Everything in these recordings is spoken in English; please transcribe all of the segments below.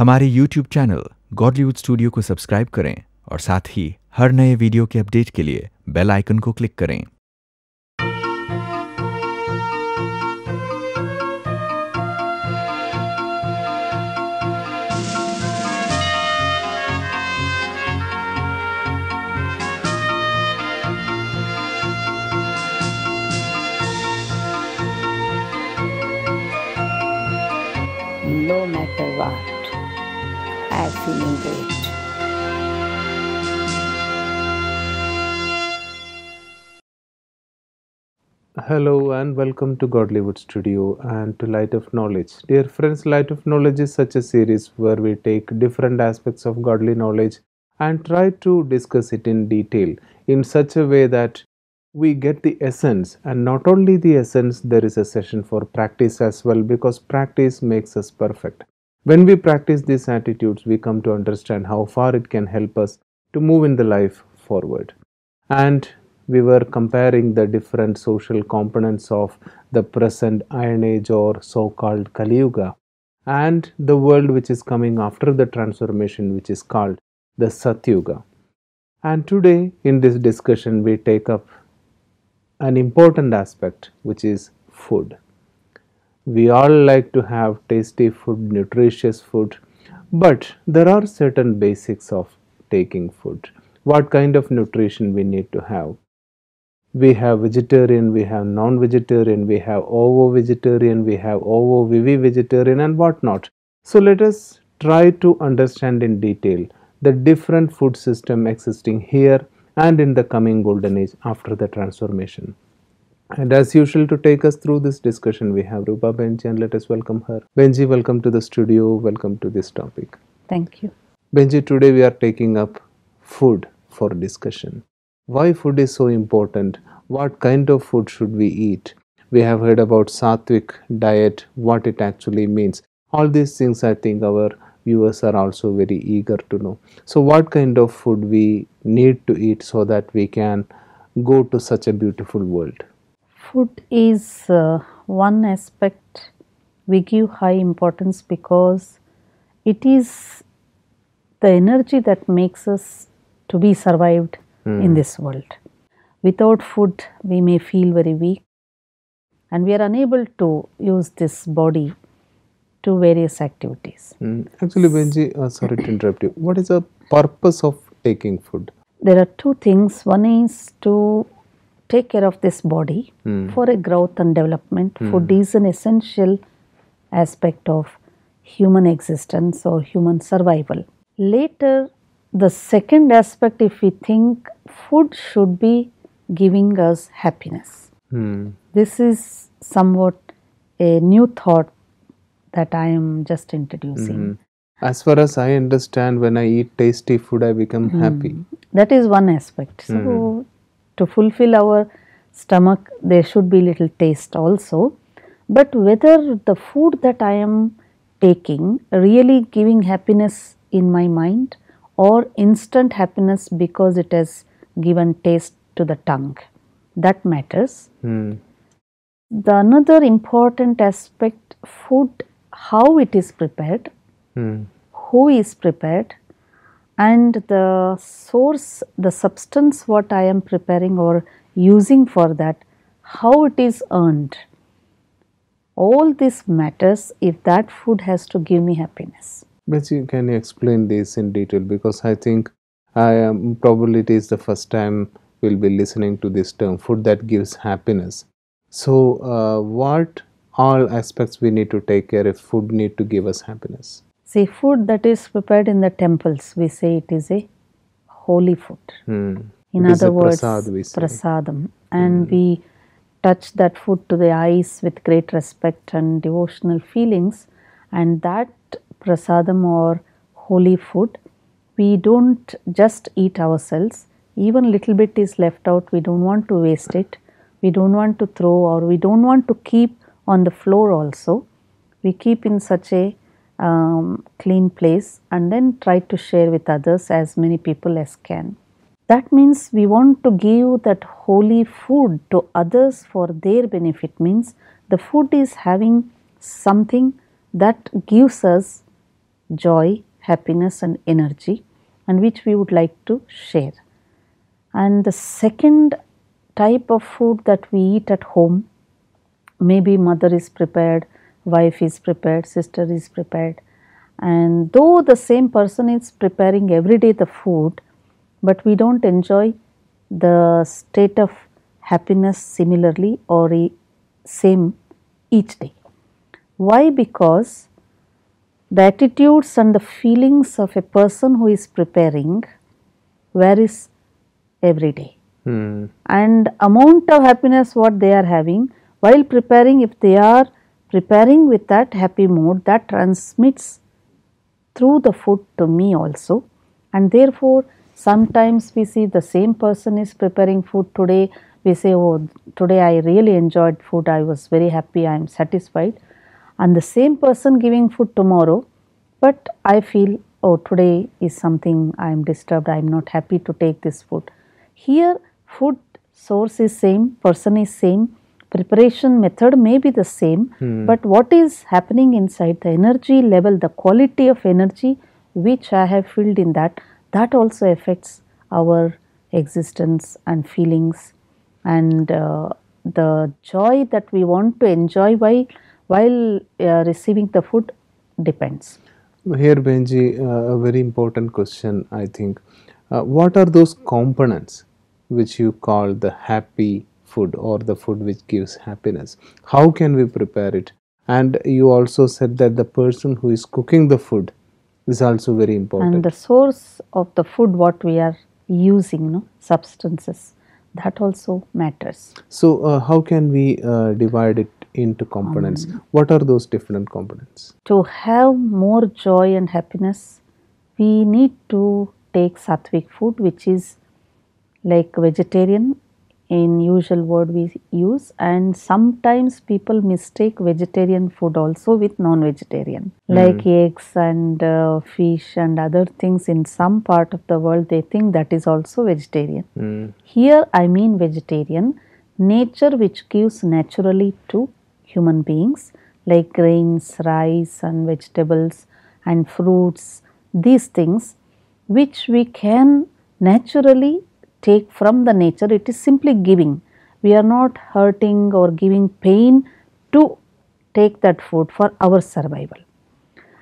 हमारे YouTube channel Godlywood studio को subscribe करें और साथ ही हर नए वीडियो के अपडेट के लिए बेल आइकन को क्लिक करें। No matter what, I am feeling great. Hello and welcome to Godlywood Studio and to Light of Knowledge. Dear friends, Light of Knowledge is such a series where we take different aspects of godly knowledge and try to discuss it in detail in such a way that we get the essence, and not only the essence, there is a session for practice as well, because practice makes us perfect. When we practice these attitudes, we come to understand how far it can help us to move in the life forward. And we were comparing the different social components of the present Iron Age or so-called Kali Yuga and the world which is coming after the transformation, which is called the Satyuga. And today in this discussion we take up an important aspect, which is food. We all like to have tasty food, nutritious food, but there are certain basics of taking food. What kind of nutrition we need to have? We have vegetarian, we have non-vegetarian, we have ovo-vegetarian, we have ovo-vivi vegetarian and whatnot. So let us try to understand in detail the different food system existing here and in the coming golden age after the transformation. And as usual, to take us through this discussion, we have Rupa Bhegan, and let us welcome her. Benji, welcome to the studio. Welcome to this topic. Thank you. Benji, today we are taking up food for discussion. Why food is so important? What kind of food should we eat? We have heard about Sattvic diet, what it actually means. All these things I think our viewers are also very eager to know. So what kind of food we need to eat so that we can go to such a beautiful world? Food is one aspect we give high importance because it is the energy that makes us to be survived in this world. Without food, we may feel very weak and we are unable to use this body to various activities. Actually, Benji, sorry to interrupt you. What is the purpose of taking food? There are two things. One is to take care of this body for a growth and development. Food is an essential aspect of human existence or human survival. Later, the second aspect, if we think, food should be giving us happiness. This is somewhat a new thought that I am just introducing. As far as I understand, when I eat tasty food, I become happy. That is one aspect. So, to fulfill our stomach, there should be little taste also. But whether the food that I am taking really giving happiness in my mind or instant happiness because it has given taste to the tongue, that matters. The another important aspect, food, how it is prepared, who is prepared, and the source, the substance what I am preparing or using for that, how it is earned. All this matters if that food has to give me happiness. Benji, can you explain this in detail? Because I think probably it is the first time we'll be listening to this term, food that gives happiness. So, what all aspects we need to take care if food need to give us happiness? See, food that is prepared in the temples, we say it is a holy food. In other words, prasadam. And we touch that food to the eyes with great respect and devotional feelings. And that prasadam or holy food, we don't just eat ourselves. Even little bit is left out. We don't want to waste it. We don't want to throw, or we don't want to keep on the floor also. We keep in such a clean place and then try to share with others, as many people as can. That means we want to give that holy food to others for their benefit. Means the food is having something that gives us joy, happiness and energy, and which we would like to share. And the second type of food that we eat at home, maybe mother is prepared, wife is prepared, sister is prepared, and though the same person is preparing every day the food, but we don't enjoy the state of happiness similarly or same each day. Why? Because the attitudes and the feelings of a person who is preparing varies every day. And amount of happiness what they are having while preparing, if they are preparing with that happy mood, that transmits through the food to me also. And therefore sometimes we see the same person is preparing food today, we say, oh, today I really enjoyed food, I was very happy, I am satisfied. And the same person giving food tomorrow, but I feel, oh, today is something I am disturbed, I am not happy to take this food. Here food source is same, person is same, preparation method may be the same, but what is happening inside, the energy level, the quality of energy which I have filled in that also affects our existence and feelings, and the joy that we want to enjoy while receiving the food depends. Here, Benji, a very important question, I think. What are those components which you call the happy food or the food which gives happiness? How can we prepare it? And you also said that the person who is cooking the food is also very important. And the source of the food what we are using, substances, that also matters. So how can we divide it into components? What are those different components? To have more joy and happiness, we need to take sattvic food, which is like vegetarian in usual word we use, and sometimes people mistake vegetarian food also with non-vegetarian, like eggs and fish and other things. In some part of the world they think that is also vegetarian. Here I mean vegetarian, nature which gives naturally to human beings, like grains, rice and vegetables and fruits, these things which we can naturally take from the nature. It is simply giving. We are not hurting or giving pain to take that food for our survival.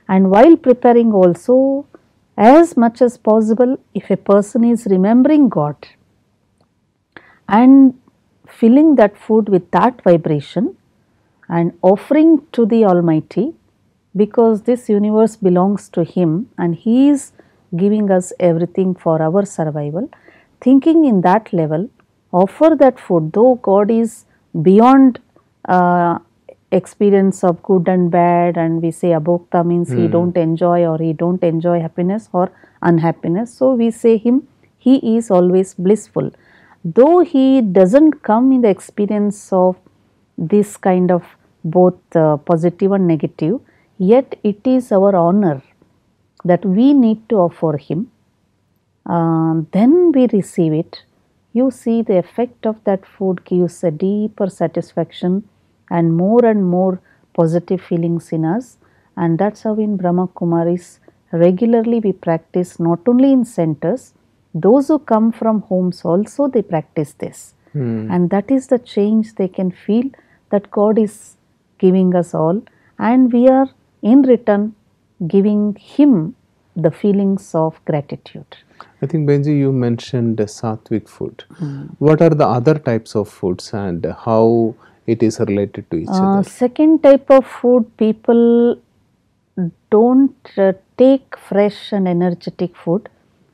And while preparing also, as much as possible, if a person is remembering God and filling that food with that vibration and offering to the Almighty, because this universe belongs to Him and He is giving us everything for our survival, thinking in that level, offer that food, though God is beyond experience of good and bad, and we say abhokta means he don't enjoy or he don't enjoy happiness or unhappiness. So we say him, he is always blissful. Though he doesn't come in the experience of this kind of both positive and negative, yet it is our honor that we need to offer him. Then we receive it. You see, the effect of that food gives a deeper satisfaction and more positive feelings in us. And that's how in Brahma Kumaris regularly we practice, not only in centers, those who come from homes also they practice this. And that is the change they can feel, that God is giving us all and we are in return giving him the feelings of gratitude. I think, Benji, you mentioned sattvic food. What are the other types of foods and how it is related to each other? Second type of food, people don't take fresh and energetic food,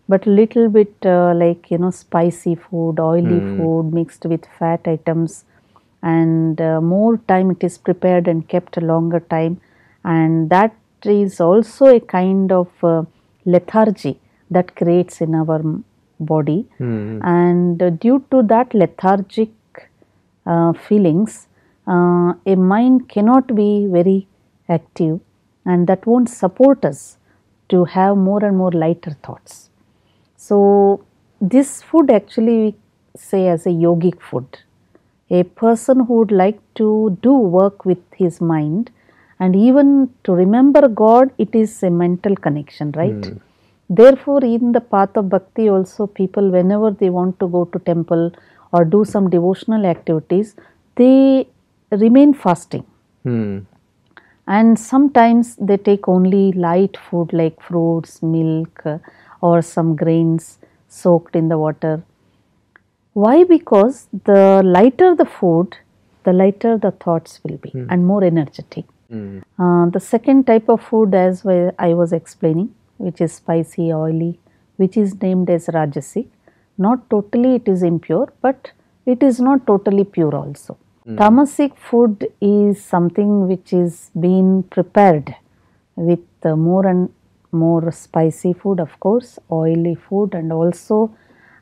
but little bit like spicy food, oily food mixed with fat items, and more time it is prepared and kept a longer time, and that is also a kind of lethargy that creates in our body. And due to that lethargic feelings, a mind cannot be very active, and that won't support us to have more and more lighter thoughts. So this food actually we say as a yogic food. A person who would like to do work with his mind And even to remember God, it is a mental connection, right? Therefore, in the path of bhakti also, people whenever they want to go to temple or do some devotional activities, they remain fasting. And sometimes they take only light food like fruits, milk, or some grains soaked in the water. Why? Because the lighter the food, the lighter the thoughts will be and more energetic. The second type of food, as I was explaining, which is spicy, oily, which is named as Rajasic. Not totally it is impure, but it is not totally pure also. Tamasic food is something which is being prepared with more and more spicy food, of course, oily food, and also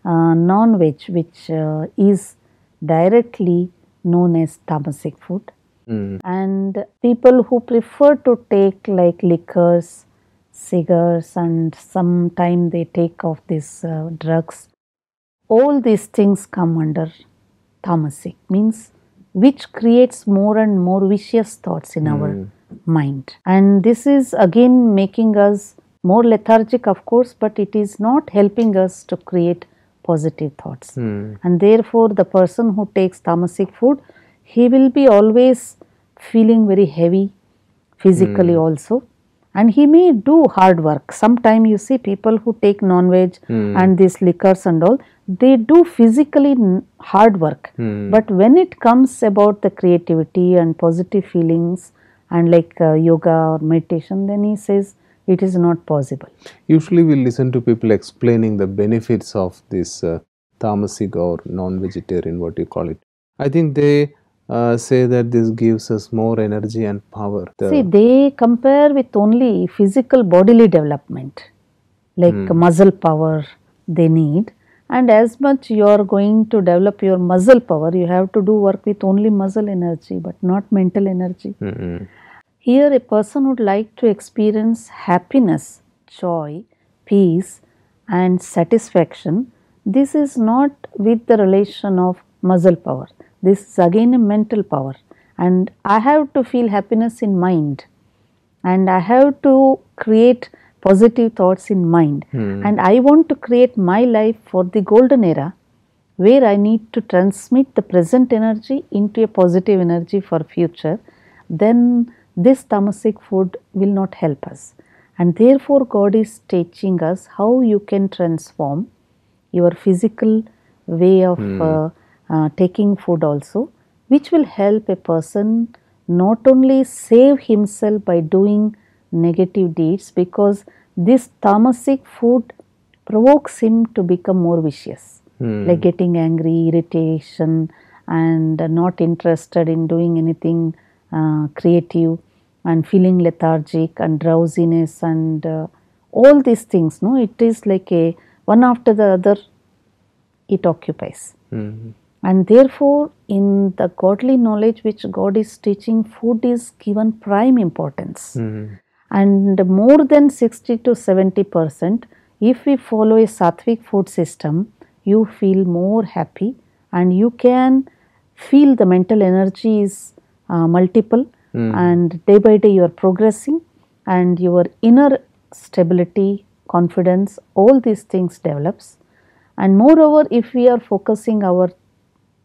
non-veg, which is directly known as tamasic food. And people who prefer to take like liquors, cigars, and sometime they take of these drugs, all these things come under tamasic, means which creates more and more vicious thoughts in our mind. And this is again making us more lethargic, of course, but it is not helping us to create positive thoughts. And therefore, the person who takes tamasic food, he will be always feeling very heavy physically also, and he may do hard work. Sometimes you see people who take non-veg and these liquors and all, they do physically hard work. But when it comes about the creativity and positive feelings and like yoga or meditation, then he says it is not possible. Usually we listen to people explaining the benefits of this tamasic or non-vegetarian, what you call it. I think they say that this gives us more energy and power. See, they compare with only physical bodily development, like muscle power they need. And as much you are going to develop your muscle power, you have to do work with only muscle energy, but not mental energy. Here a person would like to experience happiness, joy, peace and satisfaction. This is not with the relation of muscle power. This is again a mental power, and I have to feel happiness in mind, and I have to create positive thoughts in mind, and I want to create my life for the golden era where I need to transmit the present energy into a positive energy for future. Then this tamasic food will not help us, and therefore God is teaching us how you can transform your physical way of taking food also, which will help a person not only save himself by doing negative deeds, because this tamasic food provokes him to become more vicious, like getting angry, irritation, and not interested in doing anything creative, and feeling lethargic and drowsiness and all these things. No, it is like a one after the other it occupies. And therefore, in the godly knowledge which God is teaching, food is given prime importance. And more than 60 to 70%, if we follow a sattvic food system, you feel more happy and you can feel the mental energy is multiple, and day by day you are progressing, and your inner stability, confidence, all these things develops. And moreover, if we are focusing our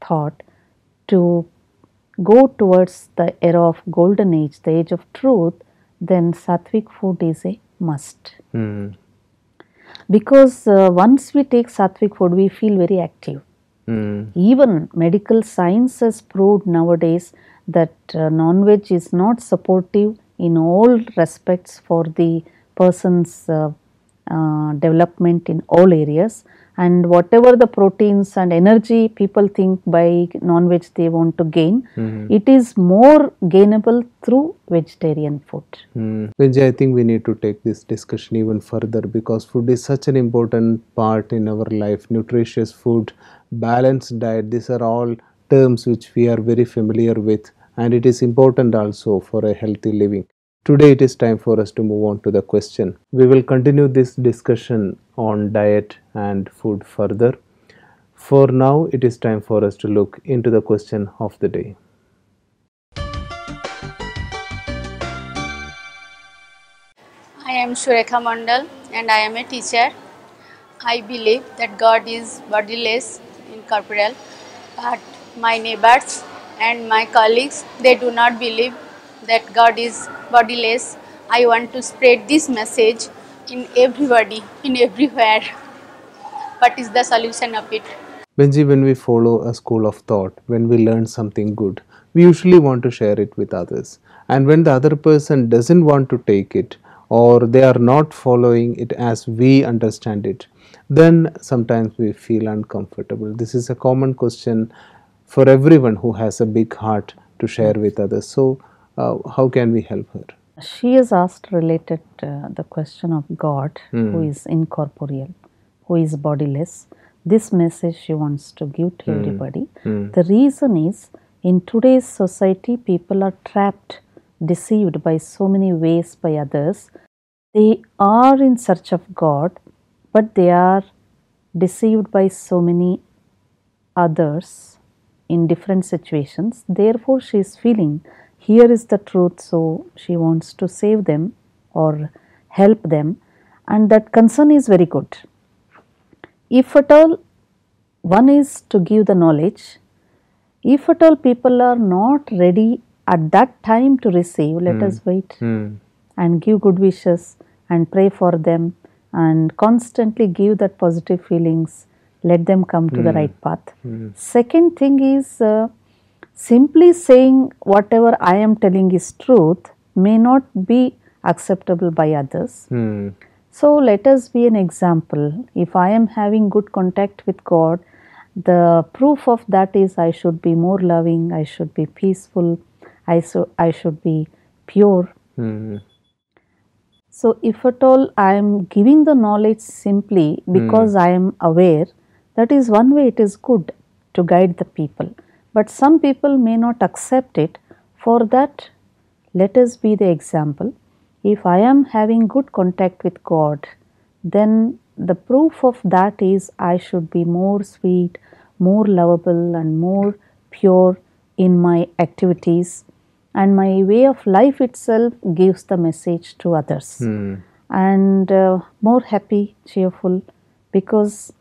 thought to go towards the era of golden age, the age of truth, then sattvic food is a must. Because once we take sattvic food, we feel very active. Even medical science has proved nowadays that non-veg is not supportive in all respects for the person's development in all areas. And whatever the proteins and energy people think by non-veg they want to gain, it is more gainable through vegetarian food. Vijay, I think we need to take this discussion even further, because food is such an important part in our life. Nutritious food, balanced diet, these are all terms which we are very familiar with, and it is important also for a healthy living. Today it is time for us to move on to the question. We will continue this discussion on diet and food further. For now, it is time for us to look into the question of the day. I am Surekha Mandal and I am a teacher. I believe that God is bodiless, incorporeal, but my neighbors and my colleagues, they do not believe that God is bodiless. I want to spread this message in everybody, in everywhere. What is the solution of it? Benji, when we follow a school of thought, when we learn something good, we usually want to share it with others. And when the other person doesn't want to take it, or they are not following it as we understand it, then sometimes we feel uncomfortable. This is a common question for everyone who has a big heart to share with others. So, how can we help her? She is asked related the question of God, who is incorporeal, who is bodiless. This message she wants to give to everybody. The reason is, in today's society, people are trapped, deceived by so many ways by others. They are in search of God, but they are deceived by so many others in different situations. Therefore, she is feeling here is the truth, so she wants to save them or help them, and that concern is very good. If at all one is to give the knowledge, if at all people are not ready at that time to receive, let us wait and give good wishes and pray for them and constantly give that positive feelings, let them come to the right path. Second thing is, simply saying whatever I am telling is truth may not be acceptable by others. So let us be an example. If I am having good contact with God, the proof of that is I should be more loving, I should be peaceful, I should be pure. So if at all I am giving the knowledge simply because I am aware, that is one way it is good to guide the people. But some people may not accept it. For that, let us be the example. If I am having good contact with God, then the proof of that is I should be more sweet, more lovable and more pure in my activities, and my way of life itself gives the message to others. And more happy, cheerful, because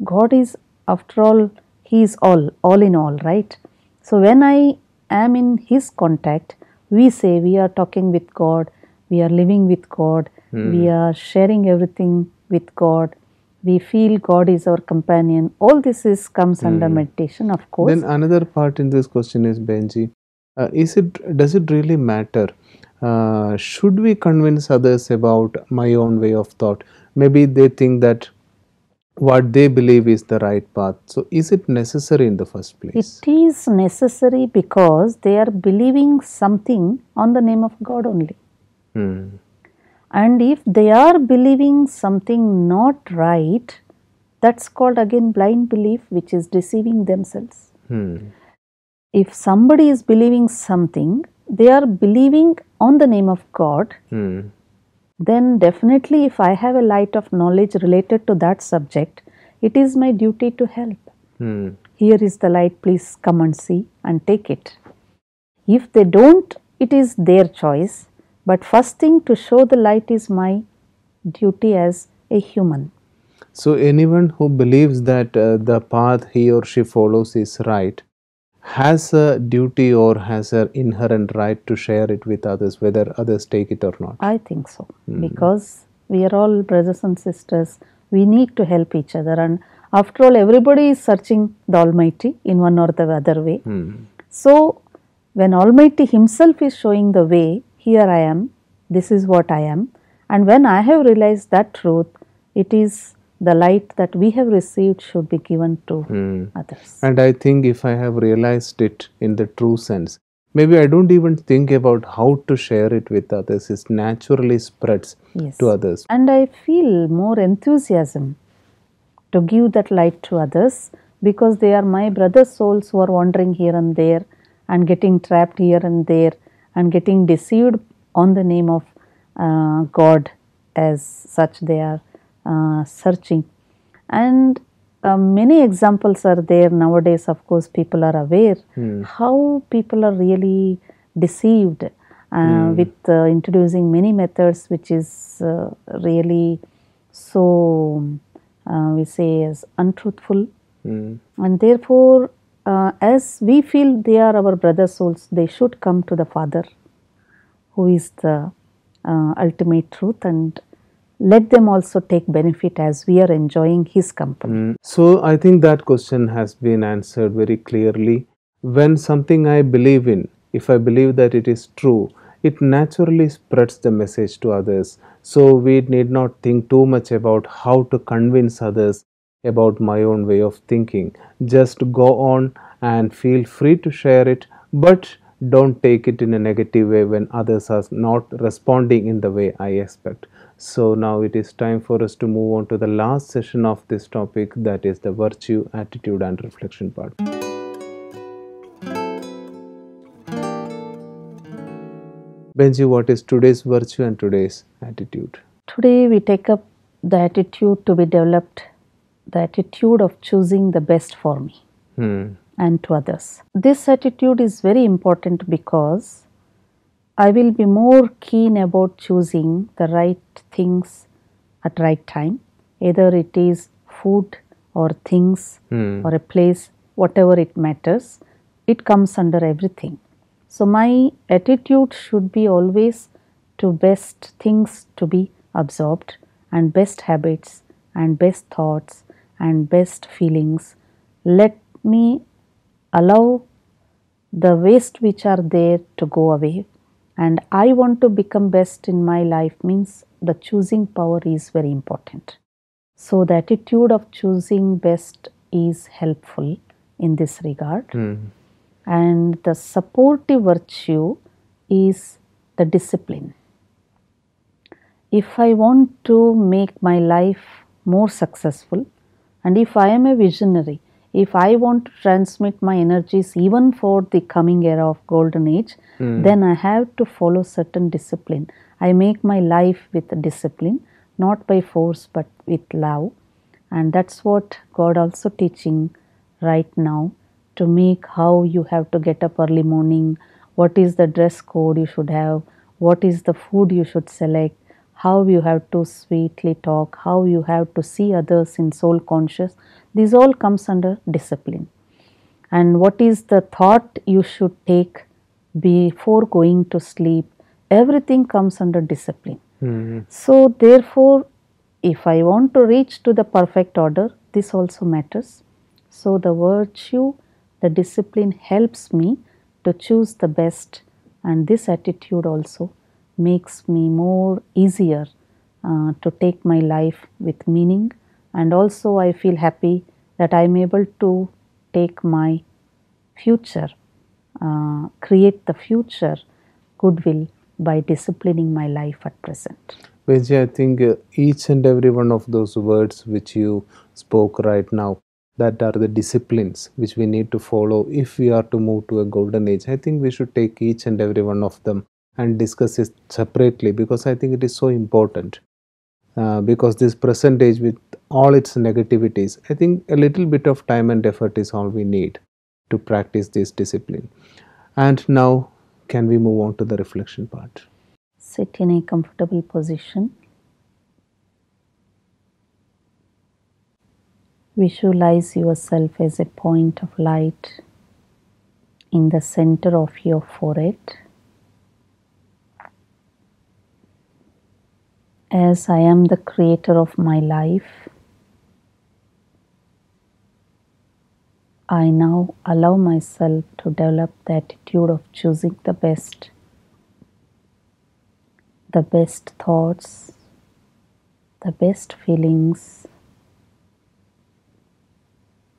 God is, after all, He is all in all, right? So when I am in His contact, we say we are talking with God, we are living with God, we are sharing everything with God, we feel God is our companion. All this comes under meditation, of course. Then another part in this question is, Benji, does it really matter? Should we convince others about my own way of thought? Maybe they think that what they believe is the right path. So is it necessary in the first place? It is necessary because they are believing something on the name of God only. And if they are believing something not right, that's called again blind belief, which is deceiving themselves. If somebody is believing something, they are believing on the name of God, then definitely if I have a light of knowledge related to that subject, it is my duty to help. Here is the light, please come and see and take it. If they don't, it is their choice. But first thing, to show the light is my duty as a human. So anyone who believes that the path he or she follows is right has a duty or has an inherent right to share it with others, whether others take it or not. I think so, because we are all brothers and sisters. We need to help each other, and after all, everybody is searching the Almighty in one or the other way. So when Almighty Himself is showing the way, here I am, this is what I am, and when I have realized that truth, it is the light that we have received should be given to others. And I think if I have realized it in the true sense, maybe I don't even think about how to share it with others. It naturally spreads to others. And I feel more enthusiasm to give that light to others, because they are my brother souls who are wandering here and there and getting trapped here and there and getting deceived on the name of God as such. They are searching, and many examples are there nowadays. Of course, people are aware how people are really deceived, with introducing many methods, which is really so we say as untruthful. And therefore, as we feel they are our brother souls, they should come to the Father, who is the ultimate truth, and let them also take benefit as we are enjoying his company. So I think that question has been answered very clearly. When something I believe in, if I believe that it is true, it naturally spreads the message to others. So we need not think too much about how to convince others about my own way of thinking. Just go on and feel free to share it, but don't take it in a negative way when others are not responding in the way I expect. So now it is time for us to move on to the last session of this topic, that is the virtue, attitude and reflection part. Benji, what is today's virtue and today's attitude? Today we take up the attitude to be developed, the attitude of choosing the best for me and to others. This attitude is very important because I will be more keen about choosing the right things at right time, either it is food or things or a place, whatever it matters, it comes under everything. So my attitude should be always to best things to be absorbed, and best habits and best thoughts and best feelings. Let me allow the waste which are there to go away, and I want to become best in my life, means the choosing power is very important. So the attitude of choosing best is helpful in this regard. And the supportive virtue is the discipline. If I want to make my life more successful, and if I am a visionary, if I want to transmit my energies even for the coming era of golden age, then I have to follow certain discipline. I make my life with discipline, not by force but with love. And that's what God also teaching right now, to make how you have to get up early morning, what is the dress code you should have, what is the food you should select, how you have to sweetly talk, how you have to see others in soul conscious. This all comes under discipline. And what is the thought you should take before going to sleep, everything comes under discipline. So therefore, if I want to reach to the perfect order, this also matters. So the virtue, the discipline helps me to choose the best, and this attitude also makes me more easier to take my life with meaning, and also I feel happy that I am able to take my future, create the future goodwill by disciplining my life at present. Benji, I think each and every one of those words which you spoke right now, that are the disciplines which we need to follow if we are to move to a golden age. I think we should take each and every one of them and discuss it separately, because I think it is so important. Because this present age with all its negativities, I think a little bit of time and effort is all we need to practice this discipline. And now, can we move on to the reflection part? Sit in a comfortable position. Visualize yourself as a point of light in the center of your forehead. As I am the creator of my life, I now allow myself to develop the attitude of choosing the best thoughts, the best feelings,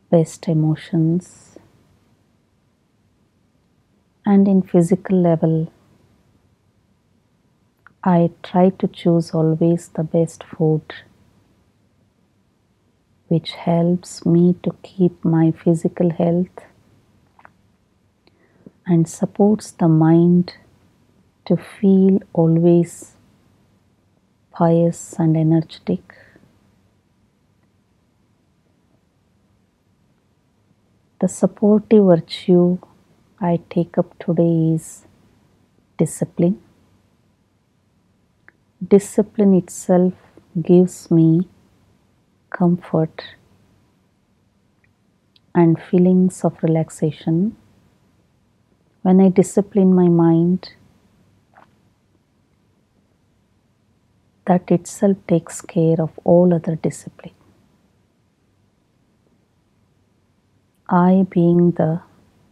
best emotions, and in physical level, I try to choose always the best food, which helps me to keep my physical health and supports the mind to feel always pious and energetic. The supportive virtue I take up today is discipline. discipline itself gives me comfort and feelings of relaxation. When I discipline my mind, that itself takes care of all other discipline. I, being the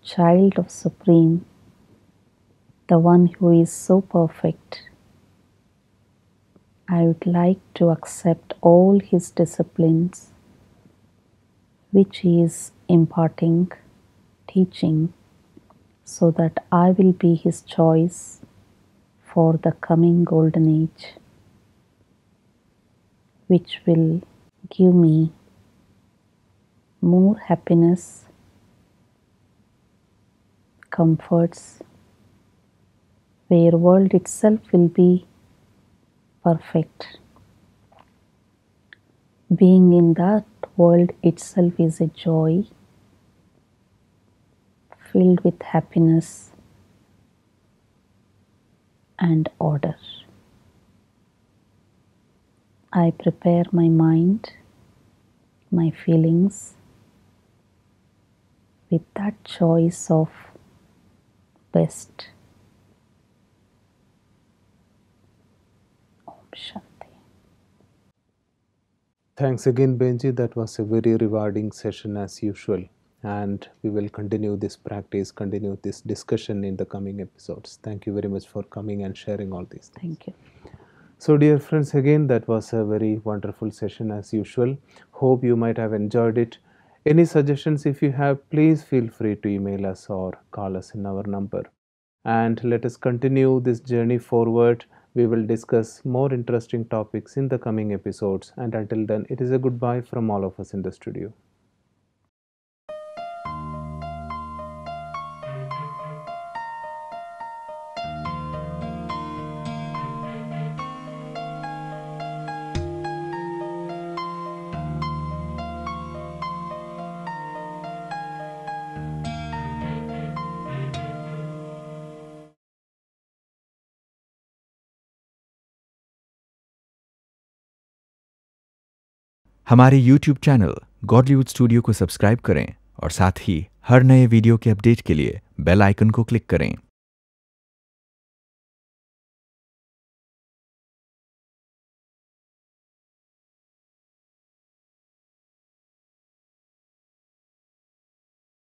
child of Supreme, the one who is so perfect, I would like to accept all his disciplines which he is imparting, teaching, so that I will be his choice for the coming golden age, which will give me more happiness, comforts, where world itself will be perfect. Being in that world itself is a joy, filled with happiness and order. I prepare my mind, my feelings with that choice of best. Om Shanti. Thanks again, Benji. That was a very rewarding session as usual. And we will continue this practice, continue this discussion in the coming episodes. Thank you very much for coming and sharing all these things. Thank you. So, dear friends, again, that was a very wonderful session as usual. Hope you might have enjoyed it. Any suggestions, if you have, please feel free to email us or call us in our number. And let us continue this journey forward. We will discuss more interesting topics in the coming episodes. And until then, it is a goodbye from all of us in the studio. हमारे YouTube channel Godlywood studio को subscribe करें और साथ ही हर नए video के update के लिए bell icon को क्लिक करें।